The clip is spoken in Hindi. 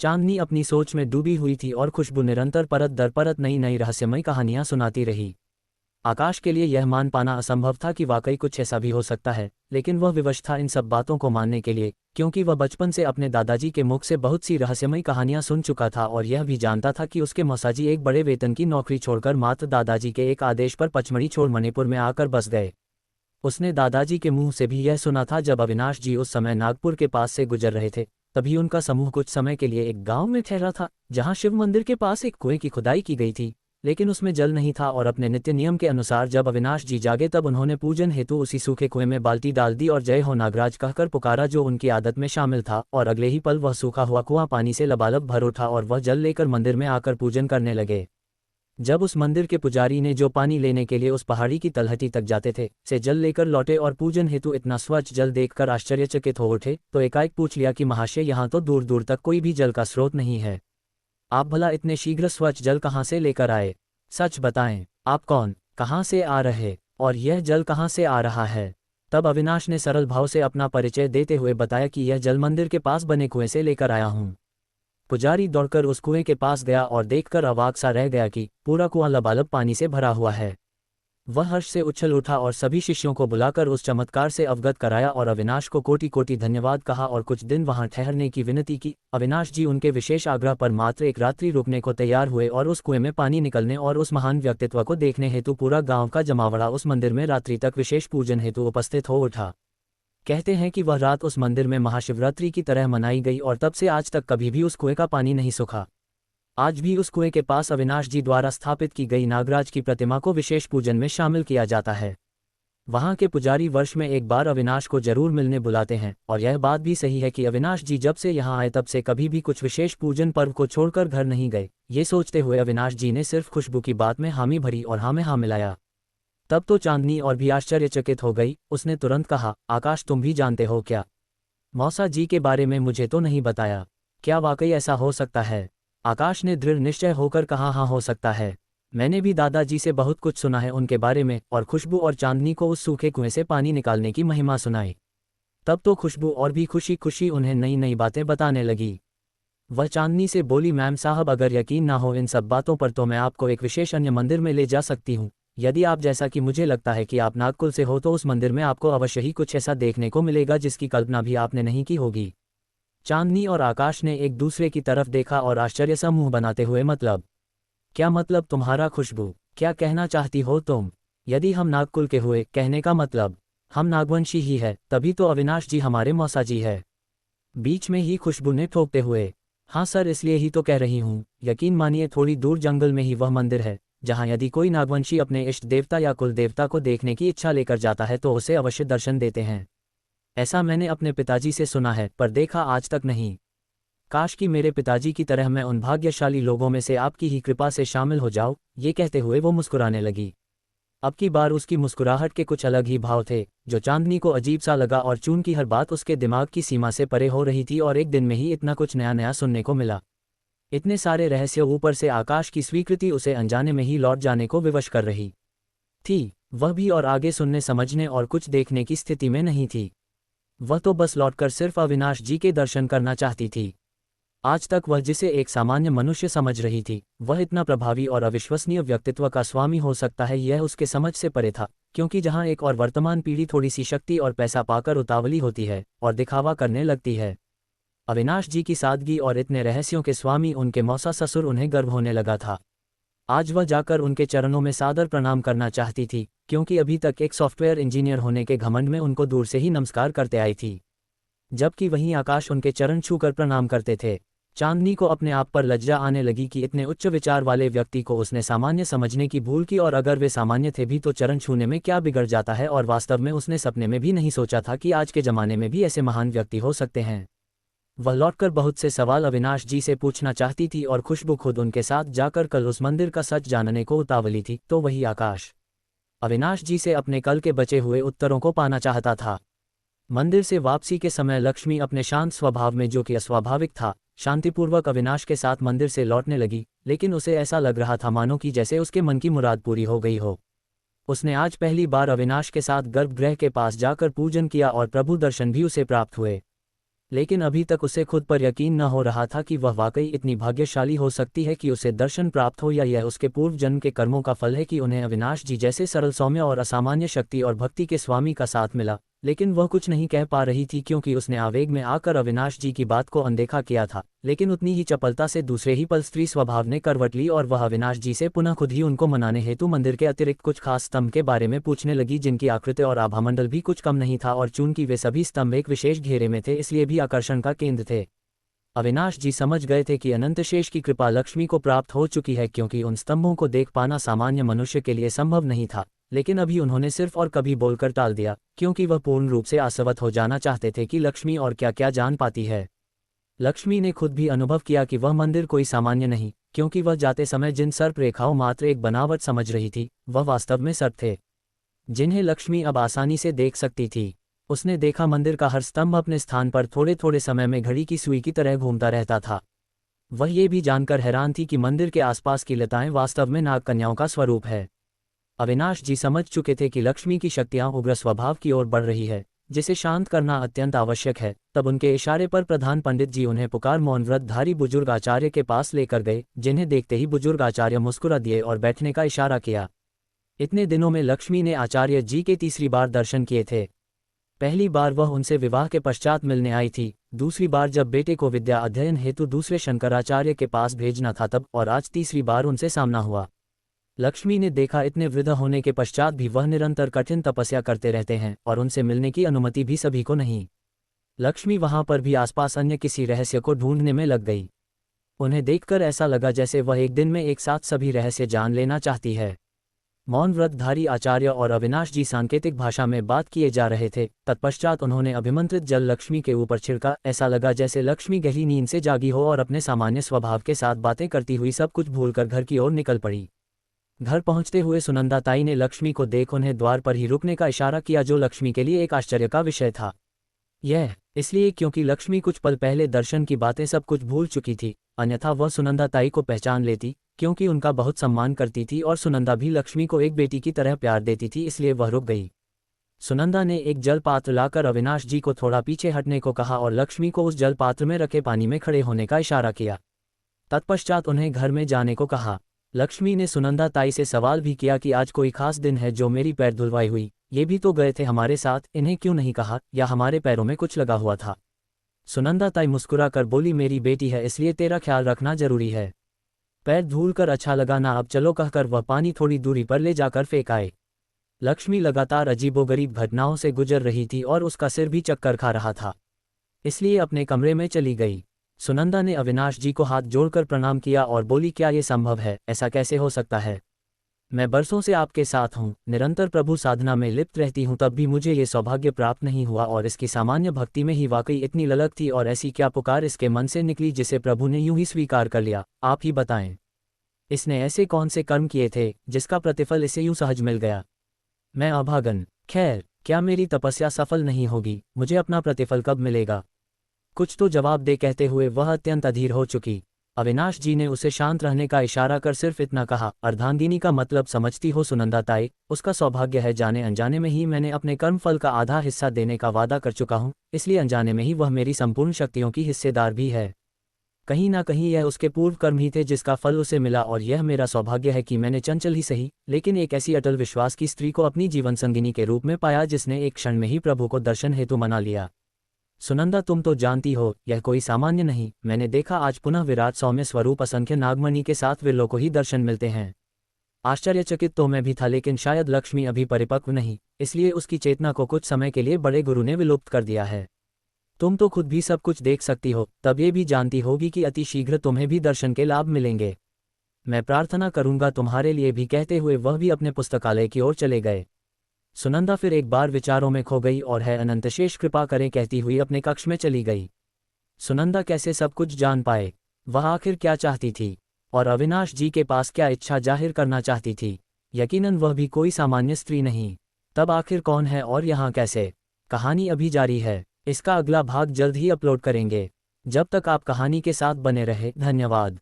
चांदनी अपनी सोच में डूबी हुई थी और खुशबू निरंतर परत दर परत नई नई रहस्यमय कहानियां सुनाती रही। आकाश के लिए यह मान पाना असंभव था कि वाकई कुछ ऐसा भी हो सकता है, लेकिन वह विवश था इन सब बातों को मानने के लिए, क्योंकि वह बचपन से अपने दादाजी के मुख से बहुत सी रहस्यमय कहानियां सुन चुका था और यह भी जानता था कि उसके मौसाजी एक बड़े वेतन की नौकरी छोड़कर मात्र दादाजी के एक आदेश पर पचमढ़ी छोड़ मणिपुर में आकर बस गए। उसने दादाजी के मुंह से भी यह सुना था जब अविनाश जी उस समय नागपुर के पास से गुजर रहे थे, तभी उनका समूह कुछ समय के लिए एक गांव में ठहरा था, जहां शिव मंदिर के पास एक कुएं की खुदाई की गई थी, लेकिन उसमें जल नहीं था और अपने नित्य नियम के अनुसार जब अविनाश जी जागे तब उन्होंने पूजन हेतु उसी सूखे कुएं में बाल्टी डाल दी और जय हो नागराज कहकर पुकारा, जो उनकी आदत में शामिल था, और अगले ही पल वह सूखा हुआ कुआं पानी से लबालब भर उठा और वह जल लेकर मंदिर में आकर पूजन करने लगे। जब उस मंदिर के पुजारी ने, जो पानी लेने के लिए उस पहाड़ी की तलहटी तक जाते थे, से जल लेकर लौटे और पूजन हेतु इतना स्वच्छ जल देखकर आश्चर्यचकित हो उठे, तो एकाएक पूछ लिया कि महाशय, यहाँ तो दूर दूर तक कोई भी जल का स्रोत नहीं है, आप भला इतने शीघ्र स्वच्छ जल कहाँ से लेकर आए? सच बताएं, आप कौन, कहाँ से आ रहे, और यह जल कहाँ से आ रहा है? तब अविनाश ने सरल भाव से अपना परिचय देते हुए बताया कि यह जल मंदिर के पास बने कुएं से लेकर आया हूँ। पुजारी दौड़कर उस कुएं के पास गया और देखकर अवाक सा रह गया कि पूरा कुआं लबालब पानी से भरा हुआ है। वह हर्ष से उछल उठा और सभी शिष्यों को बुलाकर उस चमत्कार से अवगत कराया और अविनाश को कोटि कोटि धन्यवाद कहा और कुछ दिन वहां ठहरने की विनती की। अविनाश जी उनके विशेष आग्रह पर मात्र एक रात्रि रुकने को तैयार हुए और उस कुएं में पानी निकलने और उस महान व्यक्तित्व को देखने हेतु पूरा गांव का जमावड़ा उस मंदिर में रात्रि तक विशेष पूजन हेतु उपस्थित हो उठा। कहते हैं कि वह रात उस मंदिर में महाशिवरात्रि की तरह मनाई गई और तब से आज तक कभी भी उस कुएं का पानी नहीं सूखा। आज भी उस कुएं के पास अविनाश जी द्वारा स्थापित की गई नागराज की प्रतिमा को विशेष पूजन में शामिल किया जाता है। वहां के पुजारी वर्ष में एक बार अविनाश को जरूर मिलने बुलाते हैं, और यह बात भी सही है कि अविनाश जी जब से यहाँ आए तब से कभी भी कुछ विशेष पूजन पर्व को छोड़कर घर नहीं गए। ये सोचते हुए अविनाश जी ने सिर्फ खुशबू की बात में हामी भरी और हाँ में हाँ मिलाया। तब तो चांदनी और भी आश्चर्यचकित हो गई। उसने तुरंत कहा, आकाश, तुम भी जानते हो क्या? मौसा जी के बारे में मुझे तो नहीं बताया, क्या वाकई ऐसा हो सकता है? आकाश ने दृढ़ निश्चय होकर कहा, हाँ हो सकता है। मैंने भी दादाजी से बहुत कुछ सुना है उनके बारे में, और खुशबू और चांदनी को उस सूखे कुएं से पानी निकालने की महिमा सुनाई। तब तो खुशबू और भी खुशी खुशी उन्हें नई नई बातें बताने लगी। वह चांदनी से बोली, मैम साहब, अगर यकीन ना हो इन सब बातों पर तो मैं आपको एक विशेष अन्य मंदिर में ले जा सकती हूँ। यदि आप, जैसा कि मुझे लगता है कि आप नागकुल से हो, तो उस मंदिर में आपको अवश्य ही कुछ ऐसा देखने को मिलेगा जिसकी कल्पना भी आपने नहीं की होगी। चांदनी और आकाश ने एक दूसरे की तरफ देखा और आश्चर्य सा मुंह बनाते हुए, मतलब? क्या मतलब तुम्हारा खुशबू? क्या कहना चाहती हो तुम? यदि हम नागकुल के हुए, कहने का मतलब हम नागवंशी ही है, तभी तो अविनाश जी हमारे मौसा जी है। बीच में ही खुशबू ने ठोकते हुए, हाँ सर, इसलिए ही तो कह रही हूँ। यकीन मानिए, थोड़ी दूर जंगल में ही वह मंदिर है, जहाँ यदि कोई नागवंशी अपने इष्ट देवता या कुल देवता को देखने की इच्छा लेकर जाता है तो उसे अवश्य दर्शन देते हैं। ऐसा मैंने अपने पिताजी से सुना है, पर देखा आज तक नहीं। काश कि मेरे पिताजी की तरह मैं उन भाग्यशाली लोगों में से आपकी ही कृपा से शामिल हो जाऊं। ये कहते हुए वो मुस्कुराने लगी। अब की बार उसकी मुस्कुराहट के कुछ अलग ही भाव थे, जो चांदनी को अजीब सा लगा, और चून की हर बात उसके दिमाग की सीमा से परे हो रही थी और एक दिन में ही इतना कुछ नया नया सुनने को मिला। इतने सारे रहस्य, ऊपर से आकाश की स्वीकृति उसे अनजाने में ही लौट जाने को विवश कर रही थी। वह भी और आगे सुनने, समझने और कुछ देखने की स्थिति में नहीं थी। वह तो बस लौटकर सिर्फ अविनाश जी के दर्शन करना चाहती थी। आज तक वह जिसे एक सामान्य मनुष्य समझ रही थी, वह इतना प्रभावी और अविश्वसनीय व्यक्तित्व का स्वामी हो सकता है, यह उसके समझ से परे था। क्योंकि जहां एक और वर्तमान पीढ़ी थोड़ी सी शक्ति और पैसा पाकर उतावली होती है और दिखावा करने लगती है, अविनाश जी की सादगी और इतने रहस्यों के स्वामी उनके मौसा ससुर, उन्हें गर्व होने लगा था। आज वह जाकर उनके चरणों में सादर प्रणाम करना चाहती थी, क्योंकि अभी तक एक सॉफ्टवेयर इंजीनियर होने के घमंड में उनको दूर से ही नमस्कार करते आई थी, जबकि वहीं आकाश उनके चरण छूकर प्रणाम करते थे। चांदनी को अपने आप पर लज्जा आने लगी कि इतने उच्च विचार वाले व्यक्ति को उसने सामान्य समझने की भूल की, और अगर वे सामान्य थे भी तो चरण छूने में क्या बिगड़ जाता है। और वास्तव में उसने सपने में भी नहीं सोचा था कि आज के जमाने में भी ऐसे महान व्यक्ति हो सकते हैं। वह लौटकर बहुत से सवाल अविनाश जी से पूछना चाहती थी, और खुशबू खुद उनके साथ जाकर कल उस मंदिर का सच जानने को उतावली थी। तो वही आकाश अविनाश जी से अपने कल के बचे हुए उत्तरों को पाना चाहता था। मंदिर से वापसी के समय लक्ष्मी अपने शांत स्वभाव में, जो कि अस्वाभाविक था, शांतिपूर्वक अविनाश के साथ मंदिर से लौटने लगी, लेकिन उसे ऐसा लग रहा था मानो कि जैसे उसके मन की मुराद पूरी हो गई हो। उसने आज पहली बार अविनाश के साथ गर्भगृह के पास जाकर पूजन किया और प्रभु दर्शन भी उसे प्राप्त हुए। लेकिन अभी तक उसे खुद पर यकीन न हो रहा था कि वह वाकई इतनी भाग्यशाली हो सकती है कि उसे दर्शन प्राप्त हो, या यह उसके पूर्व जन्म के कर्मों का फल है कि उन्हें अविनाश जी जैसे सरल सौम्य और असामान्य शक्ति और भक्ति के स्वामी का साथ मिला। लेकिन वह कुछ नहीं कह पा रही थी क्योंकि उसने आवेग में आकर अविनाश जी की बात को अनदेखा किया था। लेकिन उतनी ही चपलता से दूसरे ही पल स्त्री स्वभाव ने करवट ली और वह अविनाश जी से पुनः खुद ही उनको मनाने हेतु मंदिर के अतिरिक्त कुछ खास स्तंभ के बारे में पूछने लगी, जिनकी आकृति और आभामंडल भी कुछ कम नहीं था, और चूंकि वे सभी स्तंभ एक विशेष घेरे में थे इसलिए भी आकर्षण का केंद्र थे। अविनाश जी समझ गए थे कि अनंत शेष की कृपा लक्ष्मी को प्राप्त हो चुकी है, क्योंकि उन स्तंभों को देख पाना सामान्य मनुष्य के लिए संभव नहीं था। लेकिन अभी उन्होंने सिर्फ और कभी बोलकर टाल दिया, क्योंकि वह पूर्ण रूप से आसवत हो जाना चाहते थे कि लक्ष्मी और क्या क्या जान पाती है। लक्ष्मी ने खुद भी अनुभव किया कि वह मंदिर कोई सामान्य नहीं, क्योंकि वह जाते समय जिन सर्प रेखाओं मात्र एक बनावट समझ रही थी, वह वास्तव में सर्प थे, जिन्हें लक्ष्मी अब आसानी से देख सकती थी। उसने देखा मंदिर का हर स्तंभ अपने स्थान पर थोड़े थोड़े समय में घड़ी की सुई की तरह घूमता रहता था। वह ये भी जानकर हैरान थी कि मंदिर के आसपास की लताएं वास्तव में नाग कन्याओं का स्वरूप है। अविनाश जी समझ चुके थे कि लक्ष्मी की शक्तियां उग्र स्वभाव की ओर बढ़ रही है, जिसे शांत करना अत्यंत आवश्यक है। तब उनके इशारे पर प्रधान पंडित जी उन्हें पुकार मौन व्रतधारी बुजुर्ग आचार्य के पास लेकर गए, जिन्हें देखते ही बुजुर्ग आचार्य मुस्कुरा दिए और बैठने का इशारा किया। इतने दिनों में लक्ष्मी ने आचार्य जी के तीसरी बार दर्शन किए थे। पहली बार वह उनसे विवाह के पश्चात मिलने आई थी, दूसरी बार जब बेटे को विद्या अध्ययन हेतु दूसरे शंकराचार्य के पास भेजना था तब, और आज तीसरी बार उनसे सामना हुआ। लक्ष्मी ने देखा इतने वृद्ध होने के पश्चात भी वह निरंतर कठिन तपस्या करते रहते हैं, और उनसे मिलने की अनुमति भी सभी को नहीं। लक्ष्मी वहां पर भी आसपास अन्य किसी रहस्य को ढूंढने में लग गई। उन्हें देखकर ऐसा लगा जैसे वह एक दिन में एक साथ सभी रहस्य जान लेना चाहती है। मौन व्रतधारी आचार्य और अविनाश जी सांकेतिक भाषा में बात किए जा रहे थे। तत्पश्चात उन्होंने अभिमंत्रित जल लक्ष्मी के ऊपर छिड़का। ऐसा लगा जैसे लक्ष्मी गहरी नींद से जागी हो और अपने सामान्य स्वभाव के साथ बातें करती हुई सब कुछ भूलकर घर की ओर निकल पड़ी। घर पहुंचते हुए सुनंदा ताई ने लक्ष्मी को देख उन्हें द्वार पर ही रुकने का इशारा किया, जो लक्ष्मी के लिए एक आश्चर्य का विषय था। यह इसलिए क्योंकि लक्ष्मी कुछ पल पहले दर्शन की बातें सब कुछ भूल चुकी थी, अन्यथा वह सुनंदा ताई को पहचान लेती, क्योंकि उनका बहुत सम्मान करती थी और सुनंदा भी लक्ष्मी को एक बेटी की तरह प्यार देती थी, इसलिए वह रुक गई। सुनंदा ने एक जल पात्र लाकर अविनाश जी को थोड़ा पीछे हटने को कहा और लक्ष्मी को उस जल पात्र में रखे पानी में खड़े होने का इशारा किया। तत्पश्चात उन्हें घर में जाने को कहा। लक्ष्मी ने सुनंदा ताई से सवाल भी किया कि आज कोई खास दिन है जो मेरी पैर धुलवाई हुई, ये भी तो गए थे हमारे साथ, इन्हें क्यों नहीं कहा, या हमारे पैरों में कुछ लगा हुआ था। सुनंदा ताई मुस्कुरा कर बोली, मेरी बेटी है इसलिए तेरा ख्याल रखना जरूरी है। पैर धूल कर अच्छा लगा ना, अब चलो, कहकर वह पानी थोड़ी दूरी पर ले जाकर फेंक आए। लक्ष्मी लगातार अजीबोगरीब घटनाओं से गुजर रही थी और उसका सिर भी चक्कर खा रहा था, इसलिए अपने कमरे में चली गई। सुनंदा ने अविनाश जी को हाथ जोड़कर प्रणाम किया और बोली, क्या ये संभव है, ऐसा कैसे हो सकता है? मैं बरसों से आपके साथ हूँ, निरंतर प्रभु साधना में लिप्त रहती हूँ, तब भी मुझे ये सौभाग्य प्राप्त नहीं हुआ, और इसकी सामान्य भक्ति में ही वाकई इतनी ललक थी, और ऐसी क्या पुकार इसके मन से निकली जिसे प्रभु ने यूं ही स्वीकार कर लिया, आप ही बताएं। इसने ऐसे कौन से कर्म किए थे जिसका प्रतिफल इसे यूं सहज मिल गया? मैं अभागन, खैर क्या मेरी तपस्या सफल नहीं होगी, मुझे अपना प्रतिफल कब मिलेगा? कुछ तो जवाब दे, कहते हुए वह अत्यंत अधीर हो चुकी। अविनाश जी ने उसे शांत रहने का इशारा कर सिर्फ इतना कहा, अर्धांगिनी का मतलब समझती हो सुनंदा ताई, उसका सौभाग्य है, जाने अनजाने में ही मैंने अपने कर्म फल का आधा हिस्सा देने का वादा कर चुका हूँ, इसलिए अनजाने में ही वह मेरी संपूर्ण शक्तियों की हिस्सेदार भी है। कहीं ना कहीं यह उसके पूर्व कर्म ही थे जिसका फल उसे मिला, और यह मेरा सौभाग्य है कि मैंने चंचल ही सही लेकिन एक ऐसी अटल विश्वास की स्त्री को अपनी जीवन संगिनी के रूप में पाया, जिसने एक क्षण में ही प्रभु को दर्शन हेतु मना लिया। सुनंदा, तुम तो जानती हो यह कोई सामान्य नहीं, मैंने देखा आज पुनः विराट सौम्य स्वरूप असंख्य नागमणि के साथ विरलों को ही दर्शन मिलते हैं। आश्चर्यचकित तो मैं भी था, लेकिन शायद लक्ष्मी अभी परिपक्व नहीं, इसलिए उसकी चेतना को कुछ समय के लिए बड़े गुरु ने विलुप्त कर दिया है। तुम तो खुद भी सब कुछ देख सकती हो, तब ये भी जानती होगी कि अति शीघ्र तुम्हें भी दर्शन के लाभ मिलेंगे। मैं प्रार्थना करूंगा तुम्हारे लिए भी, कहते हुए वह भी अपने पुस्तकालय की ओर चले गए। सुनंदा फिर एक बार विचारों में खो गई और है अनंत शेष कृपा करें कहती हुई अपने कक्ष में चली गई। सुनंदा कैसे सब कुछ जान पाए, वह आखिर क्या चाहती थी, और अविनाश जी के पास क्या इच्छा जाहिर करना चाहती थी? यकीनन वह भी कोई सामान्य स्त्री नहीं। तब आखिर कौन है और यहाँ कैसे? कहानी अभी जारी है, इसका अगला भाग जल्द ही अपलोड करेंगे। जब तक आप कहानी के साथ बने रहे, धन्यवाद।